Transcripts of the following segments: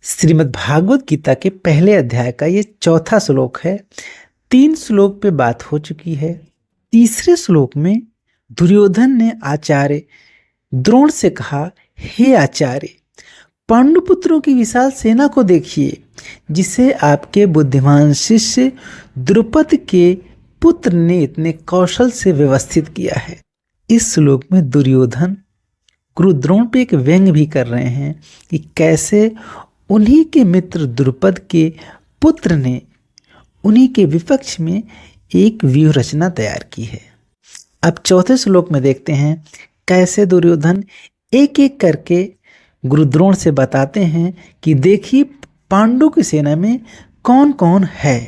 श्रीमद् भागवत गीता के पहले अध्याय का ये चौथा श्लोक है। 3 श्लोक पे बात हो चुकी है। तीसरे श्लोक में दुर्योधन ने आचार्य द्रोण से कहा, हे आचार्य, पांडुपुत्रों की विशाल सेना को देखिए, जिसे आपके बुद्धिमान शिष्य द्रुपद के पुत्र ने इतने कौशल से व्यवस्थित किया है। इस श्लोक में दुर्योधन गुरु द्रोण पे एक व्यंग भी कर रहे हैं कि कैसे उन्हीं के मित्र द्रुपद के पुत्र ने उन्हीं के विपक्ष में एक व्यूह रचना तैयार की है। अब चौथे श्लोक में देखते हैं कैसे दुर्योधन एक एक करके गुरु द्रोण से बताते हैं कि देखिए पांडु की सेना में कौन कौन है।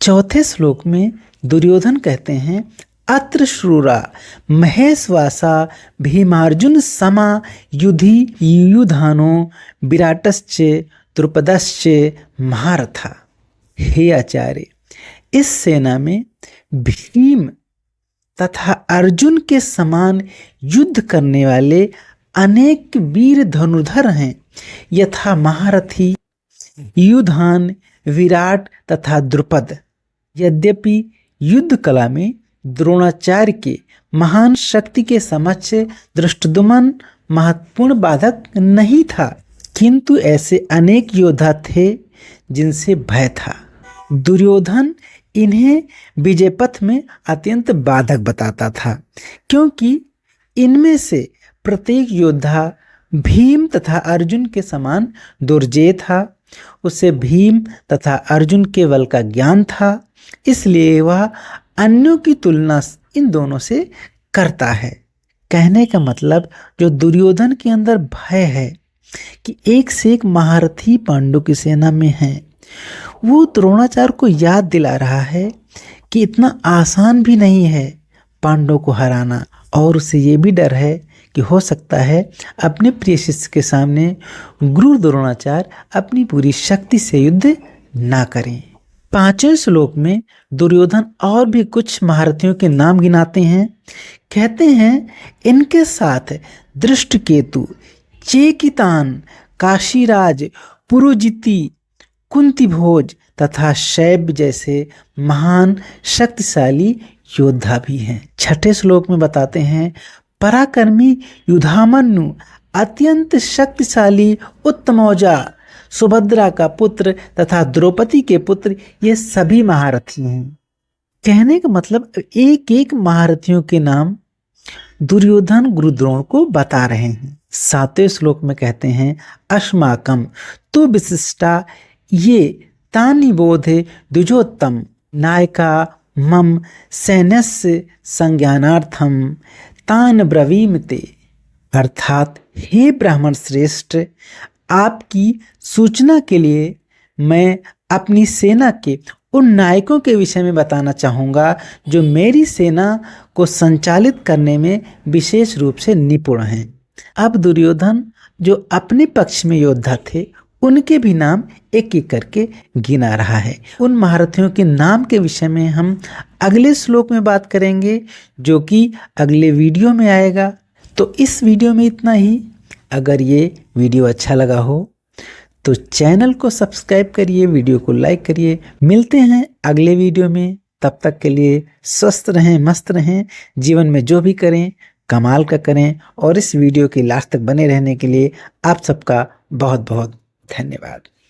चौथे श्लोक में दुर्योधन कहते हैं, अत्र श्रूरा महेशवासा भीमार्जुन समा युधि युधानो विराटश्च द्रुपदश्च महारथा। हे आचार्य, इस सेना में भीम तथा अर्जुन के समान युद्ध करने वाले अनेक वीर धनुर्धर हैं, यथा महारथी युधान, विराट तथा द्रुपद। यद्यपि युद्ध कला में द्रोणाचार्य के महान शक्ति के समक्ष धृष्टद्युम्न महत्वपूर्ण बाधक नहीं था, किंतु ऐसे अनेक योद्धा थे जिनसे भय था। दुर्योधन इन्हें विजय पथ में अत्यंत बाधक बताता था, क्योंकि इनमें से प्रत्येक योद्धा भीम तथा अर्जुन के समान दुर्जेय था। उसे भीम तथा अर्जुन के बल का ज्ञान था, इसलिए वह अन्यों की तुलना इन दोनों से करता है। कहने का मतलब जो दुर्योधन के अंदर भय है कि एक से एक महारथी पांडु की सेना में हैं, वो द्रोणाचार्य को याद दिला रहा है कि इतना आसान भी नहीं है पांडवों को हराना, और उसे ये भी डर है कि हो सकता है अपने प्रिय शिष्य के सामने गुरु द्रोणाचार्य अपनी पूरी शक्ति से युद्ध ना करें। 5वें श्लोक में दुर्योधन और भी कुछ महारथियों के नाम गिनाते हैं। कहते हैं, इनके साथ दृष्टकेतु, चेकितान, काशीराज, पुरोजिति, कुंतीभोज तथा शैब जैसे महान शक्तिशाली योद्धा भी हैं। 6ठे श्लोक में बताते हैं, पराक्रमी युधामन्यु, अत्यंत शक्तिशाली उत्तमौजा, सुभद्रा का पुत्र तथा द्रौपदी के पुत्र, ये सभी महारथी हैं। कहने का मतलब एक एक महारथियों के नाम दुर्योधन गुरु द्रोण को बता रहे हैं। 7वें श्लोक में कहते हैं, अस्माकं तु विशिष्टा ये तानि बोधे द्विजोत्तम नायका मम सैन्यस्य संज्ञानार्थम तान ब्रवीम ते। अर्थात हे ब्राह्मण श्रेष्ठ, आपकी सूचना के लिए मैं अपनी सेना के उन नायकों के विषय में बताना चाहूँगा जो मेरी सेना को संचालित करने में विशेष रूप से निपुण हैं। अब दुर्योधन जो अपने पक्ष में योद्धा थे उनके भी नाम एक एक करके गिना रहा है। उन महारथियों के नाम के विषय में हम अगले श्लोक में बात करेंगे, जो कि अगले वीडियो में आएगा। तो इस वीडियो में इतना ही। अगर ये वीडियो अच्छा लगा हो तो चैनल को सब्सक्राइब करिए, वीडियो को लाइक करिए। मिलते हैं अगले वीडियो में। तब तक के लिए स्वस्थ रहें, मस्त रहें। जीवन में जो भी करें कमाल का करें। और इस वीडियो के लास्ट तक बने रहने के लिए आप सबका बहुत बहुत धन्यवाद।